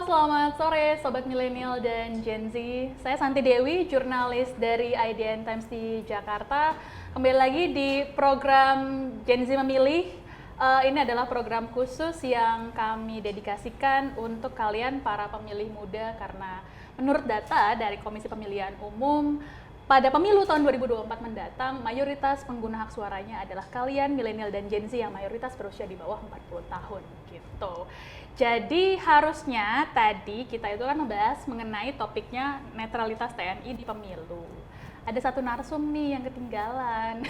selamat sore Sobat Milenial dan Gen Z. Saya Santi Dewi, jurnalis dari IDN Times di Jakarta. Kembali lagi di program Gen Z Memilih. Ini adalah program khusus yang kami dedikasikan untuk kalian para pemilih muda karena menurut data dari Komisi Pemilihan Umum, pada pemilu tahun 2024 mendatang, mayoritas pengguna hak suaranya adalah kalian milenial dan Gen Z yang mayoritas berusia di bawah 40 tahun gitu. Jadi harusnya tadi kita itu kan membahas mengenai topiknya netralitas TNI di pemilu. Ada satu narsum nih yang ketinggalan,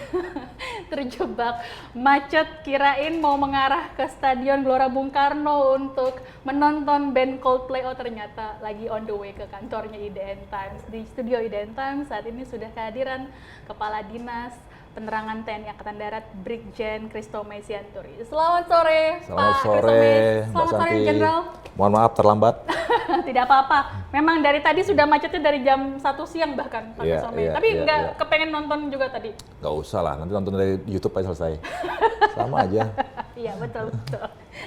terjebak macet, kirain mau mengarah ke Stadion Gelora Bung Karno untuk menonton band Coldplay, oh ternyata lagi on the way ke kantornya IDN Times. Di studio IDN Times saat ini sudah kehadiran Kepala Dinas Penerangan TNI Angkatan Darat Brigjen Christomay Sianturi. Selamat sore, Selamat Pak sore, Christomay. Mbak Selamat sore, Santi. Jenderal. Mohon maaf terlambat. Tidak apa-apa. Memang dari tadi sudah macetnya dari jam 1 siang bahkan, Pak Iya, Christomay. iya, Tapi iya, nggak iya. kepengen nonton juga tadi. Gak usah lah, nanti nonton dari YouTube aja selesai. Sama aja. Iya betul.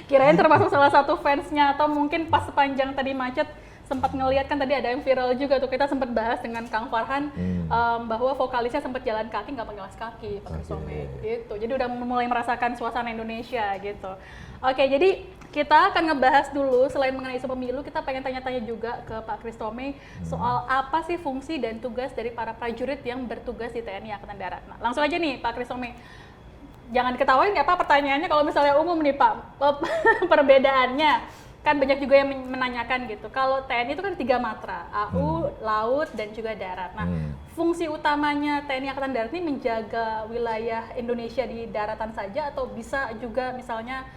Kirain termasuk salah satu fansnya atau mungkin pas sepanjang tadi macet sempat ngelihat kan tadi ada yang viral juga tuh, kita sempat bahas dengan Kang Farhan bahwa vokalisnya sempat jalan kaki nggak pakai alas kaki Pak Christomay gitu. Jadi udah mulai merasakan suasana Indonesia gitu. Oke, jadi kita akan ngebahas dulu selain mengenai isu pemilu, kita pengen tanya-tanya juga ke Pak Christomay soal apa sih fungsi dan tugas dari para prajurit yang bertugas di TNI Angkatan Darat. Nah, langsung aja nih Pak Christomay. Jangan ketawain ya Pak pertanyaannya kalau misalnya umum nih Pak, perbedaannya. Kan banyak juga yang menanyakan gitu, kalau TNI itu kan 3 matra, AU, laut, dan juga darat. Nah, fungsi utamanya TNI Angkatan Darat ini menjaga wilayah Indonesia di daratan saja atau bisa juga misalnya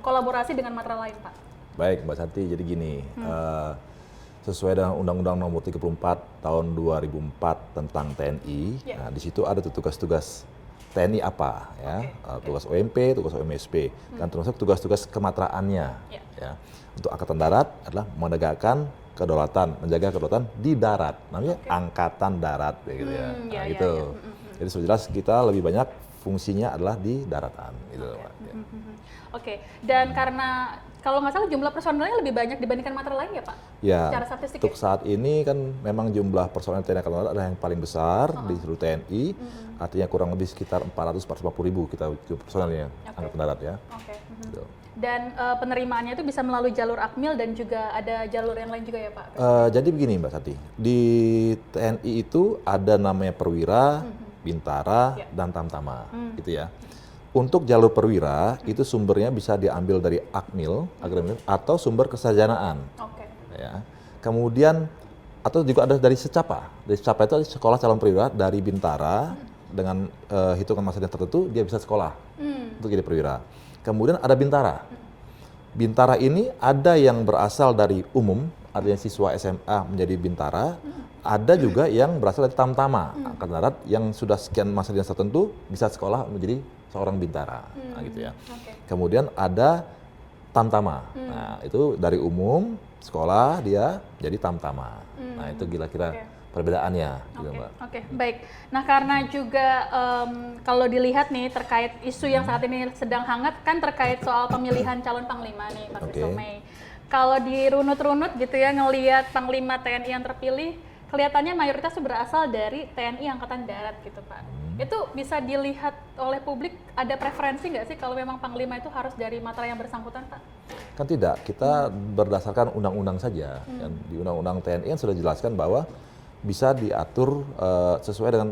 kolaborasi dengan matra lain, Pak? Baik, Mbak Santi, jadi gini, sesuai dengan Undang-Undang Nomor 34 Tahun 2004 tentang TNI, nah, di situ ada tugas-tugas TNI apa, ya, tugas OMP, tugas OMSP, dan termasuk tugas-tugas kematraannya. Ya. Untuk Angkatan Darat adalah menegakkan kedaulatan, menjaga kedaulatan di darat, namanya Angkatan Darat, gitu ya. Nah, gitu. Jadi sudah jelas kita lebih banyak fungsinya adalah di daratan, gitu, Pak. Oke, dan karena kalau nggak salah jumlah personelnya lebih banyak dibandingkan matra lain ya Pak? Ya, secara statistik untuk saat ini kan memang jumlah personel TNI Angkatan Darat adalah yang paling besar di seluruh TNI, artinya kurang lebih sekitar 450 ribu kita personelnya Angkatan Darat ya. Gitu. Dan penerimaannya itu bisa melalui jalur Akmil dan juga ada jalur yang lain juga ya Pak? Jadi begini Mbak Sati, di TNI itu ada namanya perwira, bintara, dan tamtama, gitu ya. Untuk jalur perwira itu sumbernya bisa diambil dari Akmil, atau sumber kesarjanaan. Ya. Kemudian atau juga ada dari Secapa. Dari Secapa itu ada sekolah calon perwira dari bintara dengan hitungan masa yang tertentu dia bisa sekolah untuk jadi perwira. Kemudian ada bintara. Bintara ini ada yang berasal dari umum, artinya siswa SMA menjadi bintara. Ada juga yang berasal dari tamtama, Angkatan Darat yang sudah sekian masa dinas tertentu bisa sekolah menjadi seorang bintara, nah, gitu ya. Kemudian ada tamtama, nah itu dari umum sekolah dia jadi tamtama. Nah itu kira-kira perbedaannya, gitu Mbak. Oke, baik. Nah karena juga kalau dilihat nih terkait isu yang saat ini sedang hangat kan terkait soal pemilihan calon panglima nih Pak Christomay. Kalau dirunut-runut gitu ya ngelihat panglima TNI yang terpilih, kelihatannya mayoritas berasal dari TNI Angkatan Darat gitu Pak. Itu bisa dilihat oleh publik, ada preferensi nggak sih kalau memang panglima itu harus dari matra yang bersangkutan Pak? Kan tidak, kita berdasarkan undang-undang saja. Di undang-undang TNI yang sudah dijelaskan bahwa bisa diatur sesuai dengan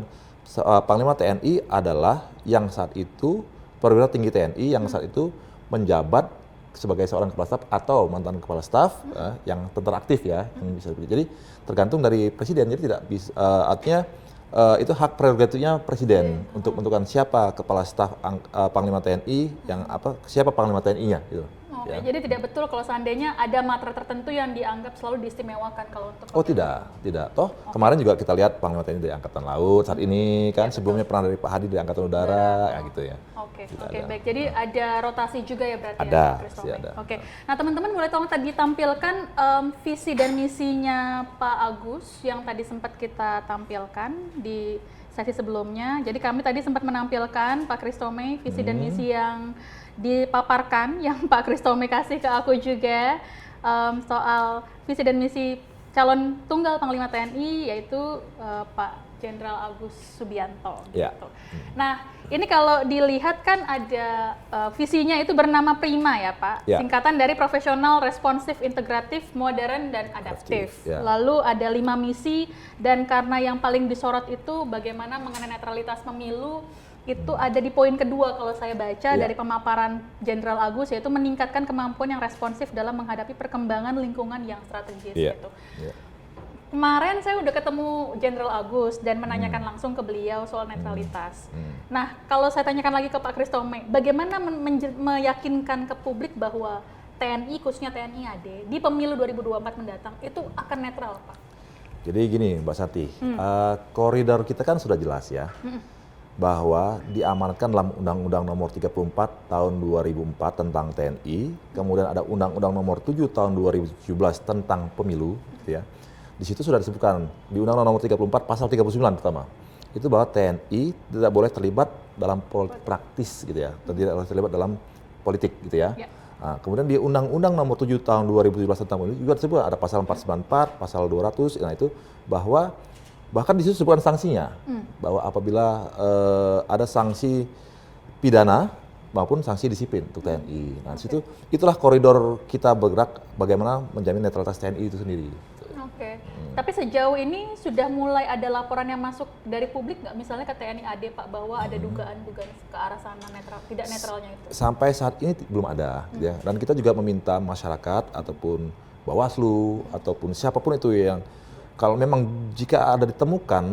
Panglima TNI adalah yang saat itu perwira tinggi TNI yang saat itu menjabat sebagai seorang kepala staf atau mantan kepala staf yang tentara aktif ya, yang bisa jadi tergantung dari presiden. Jadi tidak bisa artinya itu hak prerogatifnya presiden untuk menentukan siapa kepala staf Panglima TNI yang siapa Panglima TNI-nya gitu. Ya. Jadi tidak betul kalau seandainya ada matra tertentu yang dianggap selalu diistimewakan kalau untuk tidak. Toh kemarin juga kita lihat Panglima TNI dari Angkatan Laut saat ini kan sebelumnya pernah dari Pak Hadi dari Angkatan Udara ya gitu ya. Oke, baik. Jadi ada rotasi juga ya berarti ada, ya Pak Christomay. Oke. Nah, teman-teman boleh tolong tadi tampilkan visi dan misinya Pak Agus yang tadi sempat kita tampilkan di sesi sebelumnya. Jadi kami tadi sempat menampilkan Pak Christomay visi dan misi yang dipaparkan yang Pak Christomay kasih ke aku juga. soal visi dan misi calon tunggal Panglima TNI, yaitu Pak Jenderal Agus Subianto. Ya. Gitu. Nah, ini kalau dilihat kan ada visinya itu bernama PRIMA ya Pak, Ya. singkatan dari profesional, responsif, integratif, modern, dan adaptif. Ya. Lalu ada 5 misi, dan karena yang paling disorot itu bagaimana mengenai netralitas pemilu, itu ada di poin kedua kalau saya baca dari pemaparan Jenderal Agus, yaitu meningkatkan kemampuan yang responsif dalam menghadapi perkembangan lingkungan yang strategis. Gitu. Kemarin saya udah ketemu Jenderal Agus dan menanyakan langsung ke beliau soal netralitas. Nah, kalau saya tanyakan lagi ke Pak Christome, bagaimana meyakinkan ke publik bahwa TNI, khususnya TNI AD, di pemilu 2024 mendatang itu akan netral, Pak? Jadi gini, Mbak Sati, koridor kita kan sudah jelas ya, bahwa diamanatkan dalam Undang-Undang Nomor 34 Tahun 2004 tentang TNI, kemudian ada Undang-Undang Nomor 7 Tahun 2017 tentang pemilu, gitu ya. Di situ sudah disebutkan di Undang-Undang Nomor 34 Pasal 39 pertama, itu bahwa TNI tidak boleh terlibat dalam politik praktis, gitu ya, tidak boleh terlibat dalam politik, gitu ya. Nah, kemudian di Undang-Undang Nomor 7 Tahun 2017 tentang pemilu juga disebut ada Pasal 494, Pasal 200, nah itu bahwa bahkan di situ disebutkan sanksinya, bahwa apabila ada sanksi pidana maupun sanksi disiplin untuk TNI. Nah, di situ itulah koridor kita bergerak bagaimana menjamin netralitas TNI itu sendiri. Oke. Tapi sejauh ini sudah mulai ada laporan yang masuk dari publik nggak, misalnya ke TNI AD Pak, bahwa ada dugaan-dugaan ke arah sana tidak netralnya itu? Sampai saat ini belum ada, ya. Dan kita juga meminta masyarakat ataupun Bawaslu ataupun siapapun itu yang kalau memang jika ada ditemukan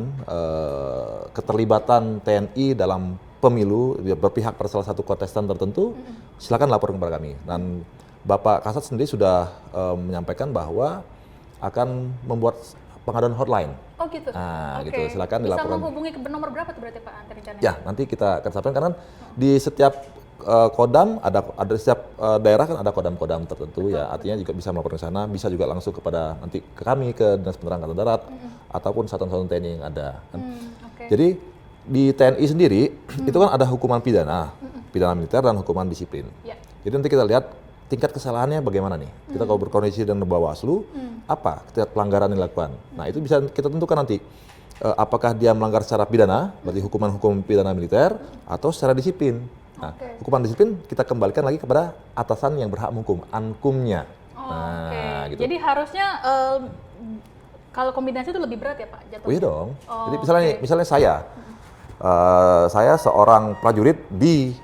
keterlibatan TNI dalam pemilu berpihak pada salah satu kontestan tertentu, silakan lapor kepada kami. Dan Bapak Kasat sendiri sudah menyampaikan bahwa akan membuat pengaduan hotline. Oh gitu. Nah, gitu. Silakan dilaporkan. Bisa menghubungi ke nomor berapa tuh berarti Pak nanti rencananya? Ya, nanti kita akan sampaikan karena di setiap kodam ada setiap daerah kan ada kodam-kodam tertentu. Ya, artinya juga bisa melaporkan ke sana, bisa juga langsung kepada nanti ke kami ke Dinas Penerangan Angkatan Darat ataupun satuan-satuan TNI yang ada. Jadi di TNI sendiri itu kan ada hukuman pidana, pidana militer dan hukuman disiplin. Jadi nanti kita lihat tingkat kesalahannya bagaimana nih. Kita kalau berkoordinasi dengan Bawaslu, apa tingkat pelanggaran yang dilakukan. Nah, itu bisa kita tentukan nanti. Apakah dia melanggar secara pidana, berarti hukuman pidana militer, atau secara disiplin. Nah, hukuman disiplin kita kembalikan lagi kepada atasan yang berhak menghukum, ankumnya. Nah, gitu. Jadi harusnya kalau kombinasi itu lebih berat ya Pak jatuhnya? Oh iya dong. Jadi misalnya saya seorang prajurit di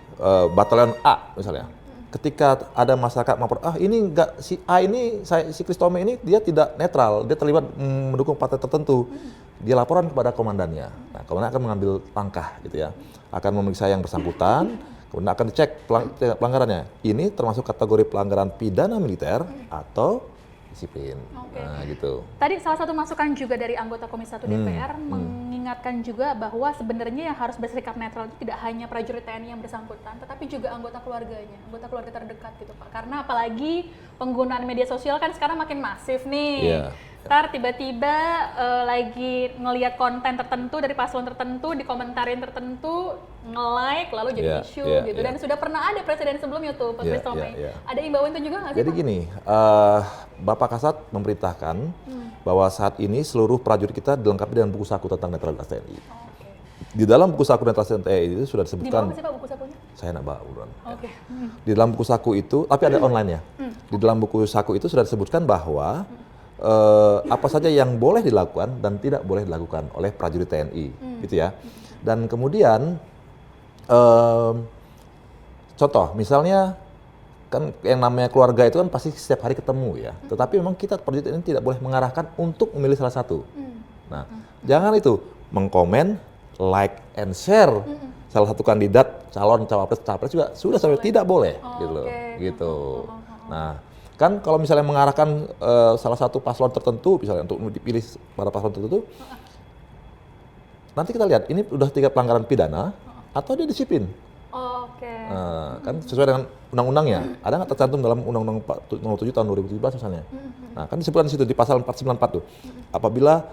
batalion A misalnya. Ketika ada masyarakat melapor, ini enggak, si A ini, si Christome ini dia tidak netral, dia terlibat mendukung partai tertentu. Dia laporan kepada komandannya. Nah, komandan akan mengambil langkah gitu ya. Akan memeriksa yang bersangkutan, kemudian akan dicek pelanggarannya. Ini termasuk kategori pelanggaran pidana militer atau disiplin. Nah, gitu. Tadi salah satu masukan juga dari anggota Komisi 1 DPR mengingatkan juga bahwa sebenarnya yang harus bersikap netral itu tidak hanya prajurit TNI yang bersangkutan, tetapi juga anggota keluarganya, anggota keluarga terdekat gitu Pak. Karena apalagi penggunaan media sosial kan sekarang makin masif nih. Ntar tiba-tiba lagi ngelihat konten tertentu dari paslon tertentu, dikomentarin tertentu, nge-like lalu jadi isu gitu. Dan sudah pernah ada presiden sebelumnya tuh Pak Christome. Ada imbauan itu juga nggak sih? Jadi gini, Bapak Kasat memerintahkan bahwa saat ini seluruh prajurit kita dilengkapi dengan buku saku tentang netralitas TNI. Di dalam buku saku netralitas TNI itu sudah disebutkan. Di bawah sih Pak buku sakunya? Saya nak bawa buruan. Di dalam buku saku itu, tapi ada online ya. Di dalam buku saku itu sudah disebutkan bahwa apa saja yang boleh dilakukan dan tidak boleh dilakukan oleh prajurit TNI, gitu ya. Dan kemudian contoh, misalnya kan yang namanya keluarga itu kan pasti setiap hari ketemu ya. Tetapi memang kita prajurit ini tidak boleh mengarahkan untuk memilih salah satu. Nah, jangan itu mengkomen, like and share salah satu kandidat calon capres juga sudah sampai tidak boleh, gitu loh, gitu. Nah, kan kalau misalnya mengarahkan salah satu paslon tertentu, misalnya untuk dipilih pada paslon tertentu, nanti kita lihat ini udah 3 pelanggaran pidana atau dia disiplin. Nah, kan sesuai dengan undang-undangnya. Ada nggak tercantum dalam Undang-Undang Nomor 7 Tahun 2017 misalnya? Nah, kan disebutkan di situ di pasal 494 tuh. Apabila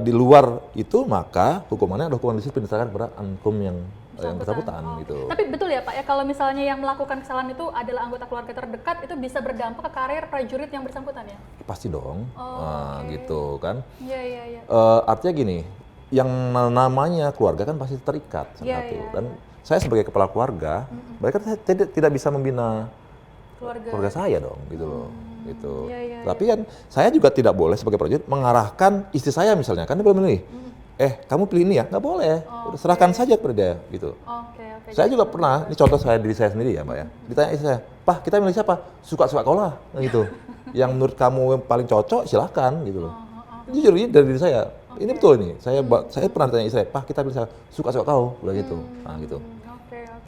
di luar itu maka hukumannya adalah hukuman disiplin diserahkan kepada ankum yang yang bersangkutan gitu. Tapi betul ya Pak ya, kalau misalnya yang melakukan kesalahan itu adalah anggota keluarga terdekat, itu bisa berdampak ke karir prajurit yang bersangkutan ya? Pasti dong, gitu kan. Iya. Artinya gini, yang namanya keluarga kan pasti terikat satu. Dan saya sebagai kepala keluarga, mereka tidak bisa membina keluarga saya dong, gitu loh. Gitu. Tapi kan saya juga tidak boleh sebagai prajurit mengarahkan istri saya misalnya, kan dia belum milih. Kamu pilih ini ya, nggak boleh. Serahkan saja kepada dia, gitu. Saya juga pernah, ini contoh diri saya sendiri ya Mbak ya. Ditanya istri saya, Pak kita milih siapa? Suka-suka kau lah, gitu. Yang menurut kamu yang paling cocok silahkan, gitu loh. Jujur ini dari diri saya. Ini betul ini. Saya pernah tanya istri saya, Pak kita pilih siapa? Suka-suka kau, udah gitu. Nah gitu.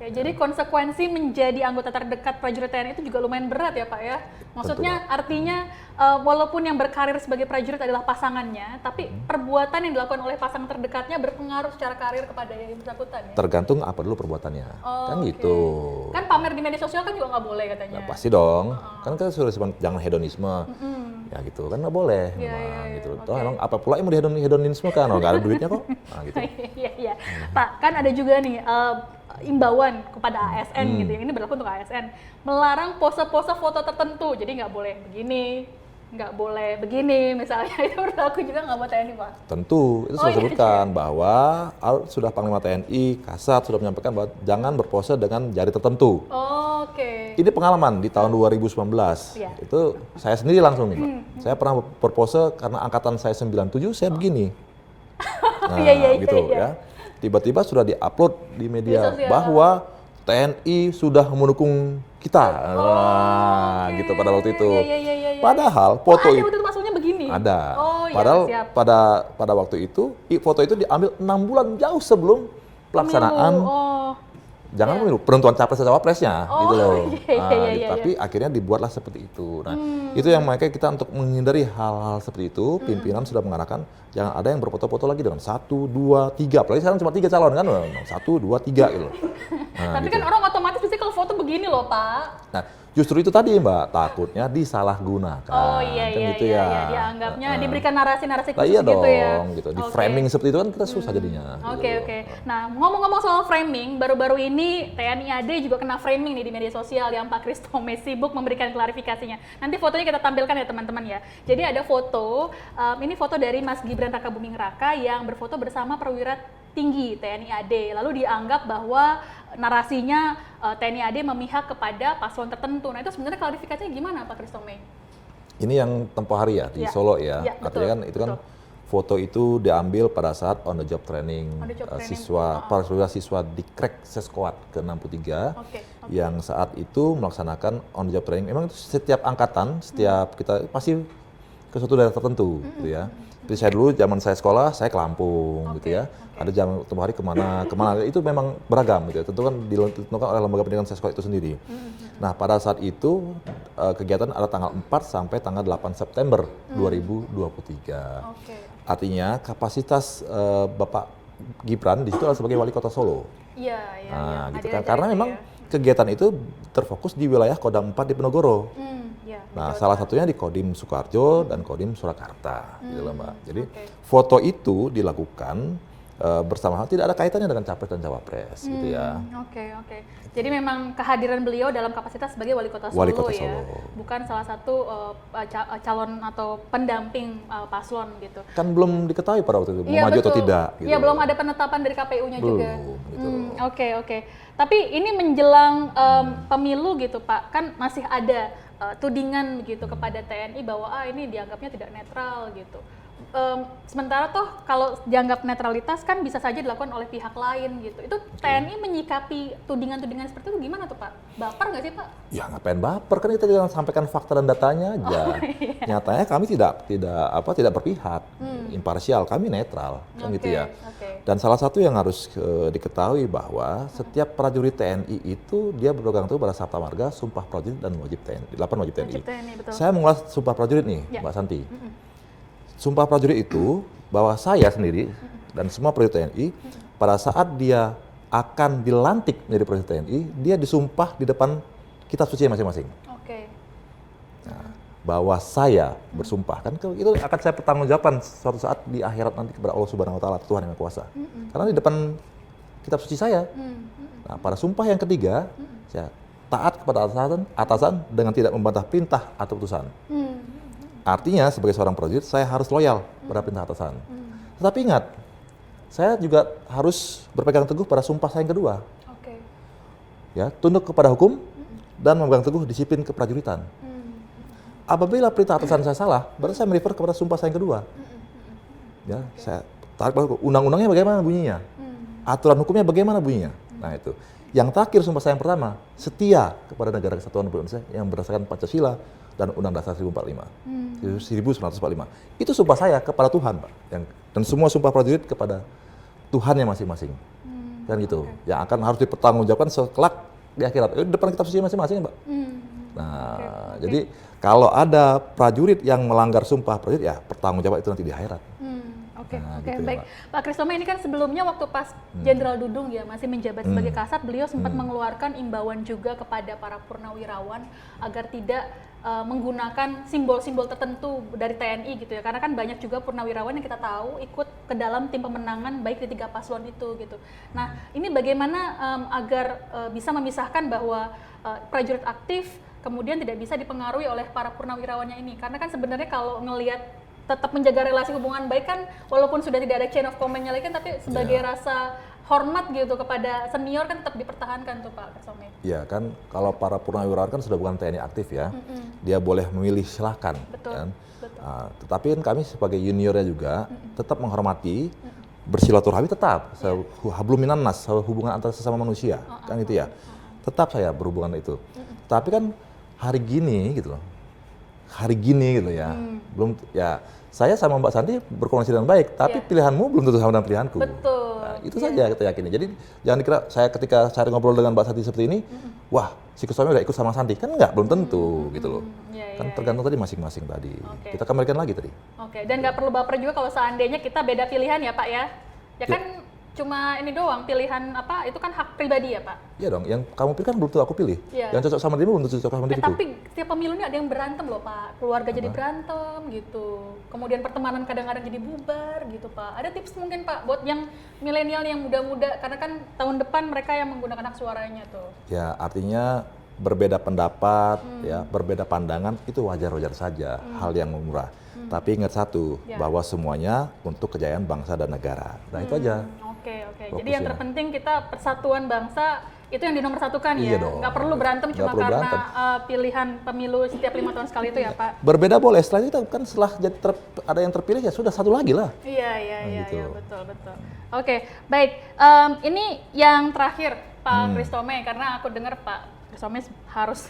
Jadi konsekuensi menjadi anggota terdekat prajurit TNI itu juga lumayan berat ya Pak ya? Maksudnya artinya walaupun yang berkarir sebagai prajurit adalah pasangannya, tapi perbuatan yang dilakukan oleh pasangan terdekatnya berpengaruh secara karir kepada yang bersangkutan ya? Tergantung apa dulu perbuatannya, kan gitu. Kan pamer di media sosial kan juga nggak boleh katanya? Nah, pasti dong, kan kita sudah jangan hedonisme, ya gitu kan nggak boleh, gitu. Toh emang apa pula yang mau hedonisme kan, nggak ada duitnya kok, nah gitu. Iya. Pak, kan ada juga nih imbauan kepada ASN gitu, ini berlaku untuk ASN, melarang pose-pose foto tertentu, jadi nggak boleh begini, nggak boleh begini misalnya, itu berlaku juga nggak buat TNI Pak? Tentu, itu sudah disebutkan bahwa sudah Panglima TNI, Kasat sudah menyampaikan bahwa jangan berpose dengan jari tertentu. Ini pengalaman di tahun 2019, itu saya sendiri langsung nih Pak. Saya pernah berpose karena angkatan saya 97, saya begini. Nah gitu ya. Tiba-tiba sudah diupload di media bahwa TNI sudah mendukung kita, gitu pada waktu itu. Padahal foto itu maksudnya begini. Ada. Padahal pada waktu itu foto itu diambil 6 bulan jauh sebelum pelaksanaan. Jangan pemilu, penentuan capres dan cawapresnya, gitu loh. Tapi akhirnya dibuatlah seperti itu. Nah, itu yang makanya kita untuk menghindari hal-hal seperti itu, pimpinan sudah mengarahkan jangan ada yang berfoto-foto lagi dengan 1, 2, 3. Apalagi sekarang cuma 3 calon kan, 1, 2, 3 gitu. Nah, tapi gitu. Kan orang otomatis pasti kalau foto begini loh Pak. Nah, justru itu tadi Mbak, takutnya disalahgunakan. Gitu ya. Dianggapnya diberikan narasi-narasi khusus iya gitu dong, ya. Gitu. Di framing seperti itu kan kita susah jadinya. Oke. Nah, ngomong-ngomong soal framing, baru-baru ini TNI AD juga kena framing nih di media sosial yang Pak Christome sibuk memberikan klarifikasinya. Nanti fotonya kita tampilkan ya teman-teman ya. Jadi ada foto, ini foto dari Mas Gibran Rakabuming Raka yang berfoto bersama perwira tinggi TNI AD. Lalu dianggap bahwa narasinya TNI AD memihak kepada paslon tertentu. Nah itu sebenarnya klarifikasinya gimana Pak Christome? Ini yang tempo hari ya di Solo ya. Artinya kan itu kan foto itu diambil pada saat on the job training, siswa di Krek Seskoat ke-63 yang saat itu melaksanakan on the job training. Memang itu setiap angkatan, setiap kita pasti ke suatu daerah tertentu gitu ya. Jadi saya dulu zaman saya sekolah, saya ke Lampung gitu ya. Ada jam tempoh hari kemana, itu memang beragam gitu ya. Tentu kan ditentukan oleh lembaga pendidikan saya sekolah itu sendiri. Nah pada saat itu kegiatan ada tanggal 4 sampai tanggal 8 September 2023. Artinya kapasitas Bapak Gibran di situ adalah sebagai wali kota Solo. Nah gitu kan, karena memang kegiatan itu terfokus di wilayah Kodam 4 di Penogoro. Nah, salah satunya di Kodim Sukoharjo dan Kodim Surakarta, gitu loh Mbak. Jadi foto itu dilakukan bersama, tidak ada kaitannya dengan capres dan cawapres, gitu ya. Jadi memang kehadiran beliau dalam kapasitas sebagai wali kota Solo ya, bukan salah satu calon atau pendamping paslon gitu. Kan belum diketahui pada waktu itu mau maju atau tidak. Iya, belum ada penetapan dari KPU-nya juga. Oke. Tapi ini menjelang pemilu gitu Pak, kan masih ada tudingan gitu kepada TNI bahwa ini dianggapnya tidak netral gitu. Sementara toh kalau dianggap netralitas kan bisa saja dilakukan oleh pihak lain gitu. Itu TNI menyikapi tudingan-tudingan seperti itu gimana tuh Pak? Baper nggak sih Pak? Ya ngapain baper, kan kita jangan sampaikan fakta dan datanya aja. Nyatanya kami tidak berpihak, imparsial, kami netral, kan gitu ya. Dan salah satu yang harus diketahui bahwa setiap prajurit TNI itu dia berpegang teguh pada Sabta Marga, Sumpah Prajurit dan Wajib TNI, 8 wajib TNI. Saya mengulas Sumpah Prajurit nih, Mbak Santi. Sumpah Prajurit itu bahwa saya sendiri dan semua prajurit TNI pada saat dia akan dilantik menjadi prajurit TNI, dia disumpah di depan kitab suci masing-masing. Nah, bahwa saya bersumpah, kan itu akan saya pertanggungjawabkan suatu saat di akhirat nanti kepada Allah Subhanahu wa taala, Tuhan yang Maha Kuasa. Karena di depan kitab suci saya. Nah, pada sumpah yang ketiga, saya taat kepada atasan dengan tidak membantah perintah atau putusan. Artinya sebagai seorang prajurit saya harus loyal pada perintah atasan. Tetapi ingat, saya juga harus berpegang teguh pada sumpah saya yang kedua. Ya, tunduk kepada hukum dan memegang teguh disiplin keprajuritan. Apabila perintah atasan saya salah, berarti saya merefer kepada sumpah saya yang kedua. Ya, saya tarik pada undang-undangnya bagaimana bunyinya, aturan hukumnya bagaimana bunyinya. Nah itu. Yang terakhir sumpah saya yang pertama, setia kepada negara kesatuan Republik Indonesia yang berdasarkan Pancasila dan Undang Dasar 1945. Itu sumpah saya kepada Tuhan, Pak. Dan semua sumpah prajurit kepada Tuhannya masing-masing. Kan gitu. Yang akan harus dipertanggungjawabkan kelak di akhirat. Di depan kitab suci masing-masing, Pak. Nah, jadi kalau ada prajurit yang melanggar sumpah prajurit, ya pertanggungjawaban itu nanti di akhirat. Oke, baik. Pak Christome, ini kan sebelumnya waktu pas Jenderal Dudung ya masih menjabat sebagai Kasat, beliau sempat mengeluarkan imbauan juga kepada para purnawirawan agar tidak menggunakan simbol-simbol tertentu dari TNI gitu ya, karena kan banyak juga purnawirawan yang kita tahu ikut ke dalam tim pemenangan baik di 3 paslon itu gitu. Nah, ini bagaimana agar bisa memisahkan bahwa prajurit aktif kemudian tidak bisa dipengaruhi oleh para purnawirawannya ini, karena kan sebenarnya kalau ngelihat tetap menjaga relasi hubungan baik kan, walaupun sudah tidak ada chain of command-nya lagi kan, tapi sebagai rasa hormat gitu kepada senior kan tetap dipertahankan tuh Pak Christome. Iya kan, kalau para purnawirawan kan sudah bukan TNI aktif ya, dia boleh memilih silahkan. Betul. Kan? Tetapi kan kami sebagai juniornya juga tetap menghormati, bersilaturahmi tetap, hablum minan nas, hubungan antara sesama manusia, kan itu ya. Tetap saya berhubungan itu. Tapi kan hari gini gitu loh. Hari gini gitu ya, belum ya saya sama Mbak Santi berkomunikasi dengan baik, tapi pilihanmu belum tentu sama dengan pilihanku. Betul. Nah, itu saja kita yakini. Jadi jangan dikira saya ketika saya ngobrol dengan Mbak Santi seperti ini, wah si Christome udah ikut sama Santi, kan enggak, belum tentu gitu loh. Kan tergantung tadi masing-masing tadi. Kita kembalikan lagi tadi. Dan nggak perlu baper juga kalau seandainya kita beda pilihan ya Pak ya. Ya kan cuma ini doang, pilihan apa itu kan hak pribadi ya Pak? Iya dong, yang kamu pilih kan belum tentu aku pilih. Yang cocok sama dirimu belum tentu cocok sama diriku. Tapi setiap pemilu ini ada yang berantem loh Pak, keluarga jadi berantem gitu. Kemudian pertemanan kadang-kadang jadi bubar gitu Pak. Ada tips mungkin Pak buat yang milenial yang muda-muda, karena kan tahun depan mereka yang menggunakan hak suaranya tuh. Ya artinya berbeda pendapat, ya berbeda pandangan itu wajar-wajar saja, hal yang lumrah. Tapi ingat satu, bahwa semuanya untuk kejayaan bangsa dan negara. Nah itu aja. Oke. Jadi yang terpenting kita persatuan bangsa itu yang dinomorsatukan ya. Nggak perlu berantem cuma karena pilihan pemilu setiap 5 tahun sekali itu ya Pak. Berbeda boleh, setelah itu kan setelah ada yang terpilih ya sudah satu lagi lah. Iya, betul. Oke, baik. Ini yang terakhir Pak Christome, karena aku dengar Pak Christome harus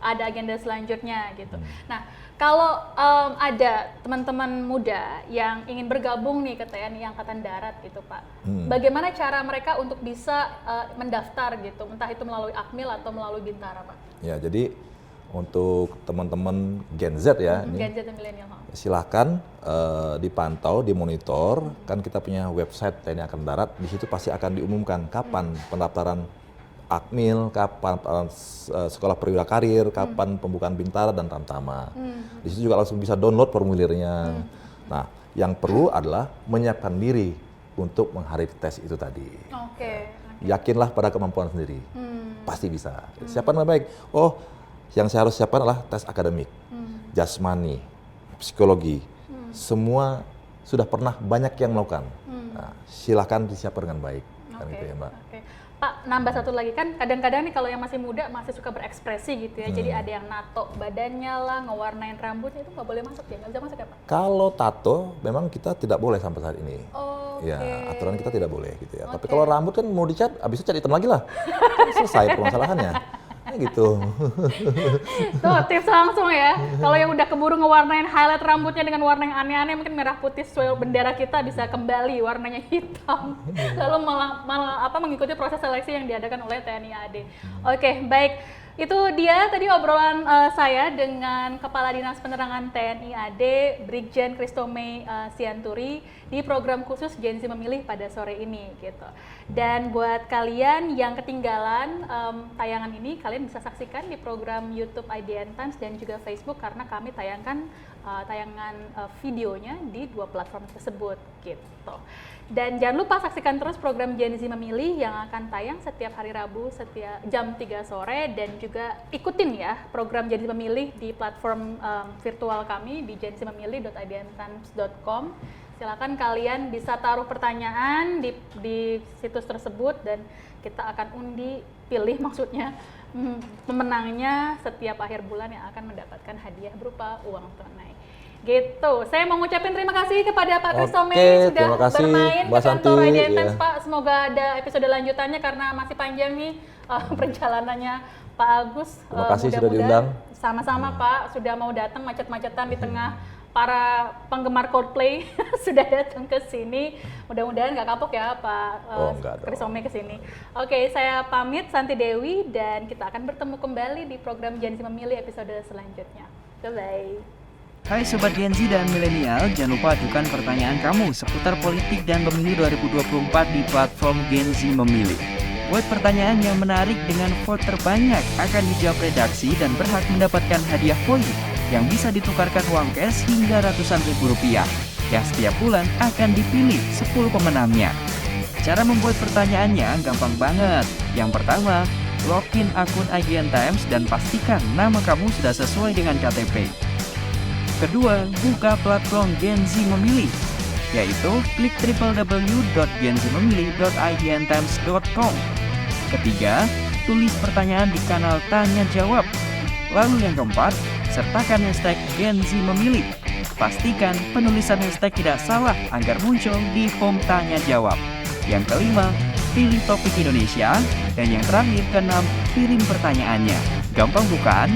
ada agenda selanjutnya gitu. Nah, kalau ada teman-teman muda yang ingin bergabung nih ke TNI Angkatan Darat gitu Pak, bagaimana cara mereka untuk bisa mendaftar gitu, entah itu melalui Akmil atau melalui Bintara Pak? Ya, jadi untuk teman-teman Gen Z ya, Gen Z dan milenial. Silakan dipantau, dimonitor, kan kita punya website TNI Angkatan Darat, di situ pasti akan diumumkan kapan pendaftaran Akmil, kapan sekolah perwira karir, kapan pembukaan Bintara dan Tamtama. Di situ juga langsung bisa download formulirnya. Nah, yang perlu adalah menyiapkan diri untuk menghadapi tes itu tadi. Yakinlah pada kemampuan sendiri, pasti bisa. Siapkan dengan baik. Oh, yang saya harus siapkan adalah tes akademik, jasmani, psikologi. Semua sudah pernah banyak yang melakukan. Nah, silakan disiapkan dengan baik. Kan gitu ya, Mbak. Pak, nambah satu lagi, kan kadang-kadang nih kalau yang masih muda masih suka berekspresi gitu ya, jadi ada yang nato badannya lah, ngewarnain rambutnya, itu nggak boleh masuk ya, nggak bisa masuk ya Pak? Kalau tato memang kita tidak boleh sampai saat ini. Ya, aturan kita tidak boleh gitu ya. Tapi kalau rambut kan mau dicat, abis itu cat hitam lagi lah, kan selesai permasalahannya. Gitu. Tuh tips langsung ya. Kalau yang udah keburu ngewarnain highlight rambutnya dengan warna yang aneh-aneh, mungkin merah putih sesuai bendera kita, bisa kembali warnanya hitam. Lalu malah mengikuti proses seleksi yang diadakan oleh TNI AD. Oke, baik. Itu dia tadi obrolan saya dengan Kepala Dinas Penerangan TNI AD, Brigjen Christome Sianturi, di program khusus Gen Z Memilih pada sore ini gitu. Dan buat kalian yang ketinggalan tayangan ini, kalian bisa saksikan di program YouTube IDN Times dan juga Facebook, karena kami tayangkan tayangan videonya di 2 platform tersebut gitu. Dan jangan lupa saksikan terus program Gen Z Memilih yang akan tayang setiap hari Rabu setiap jam 3 sore, dan juga ikutin ya program Gen Z Memilih di platform virtual kami di genzmemilih.idntimes.com. Silakan kalian bisa taruh pertanyaan di situs tersebut dan kita akan undi, pilih maksudnya pemenangnya setiap akhir bulan yang akan mendapatkan hadiah berupa uang tunai. Gitu. Saya mau ngucapin terima kasih kepada Pak Christome sudah bermain ke kantor IDN Times, Pak. Semoga ada episode lanjutannya karena masih panjang nih perjalanannya Pak Agus. Terima kasih sudah diundang. Sama-sama Pak, sudah mau datang macet-macetan di tengah para penggemar Coldplay sudah datang ke sini. Mudah-mudahan nggak kapok ya Pak Christome ke sini. Oke, saya pamit, Santi Dewi, dan kita akan bertemu kembali di program Gen Z Memilih episode selanjutnya. Bye-bye. Hai Sobat Gen Z dan Milenial, jangan lupa ajukan pertanyaan kamu seputar politik dan pemilu 2024 di platform Gen Z Memilih. Buat pertanyaan yang menarik dengan vote terbanyak akan dijawab redaksi dan berhak mendapatkan hadiah poin yang bisa ditukarkan uang cash hingga ratusan ribu rupiah, yang setiap bulan akan dipilih 10 pemenangnya. Cara membuat pertanyaannya gampang banget. Yang pertama, login akun IDN Times dan pastikan nama kamu sudah sesuai dengan KTP. Kedua, buka platform Gen Z Memilih, yaitu klik www.genzmemilih.idntimes.com. Ketiga, tulis pertanyaan di kanal Tanya Jawab. Lalu yang keempat, sertakan hashtag Gen Z Memilih. Pastikan penulisan hashtag tidak salah agar muncul di home Tanya Jawab. Yang kelima, pilih topik Indonesia. Dan yang terakhir, keenam, kirim pertanyaannya. Gampang bukan?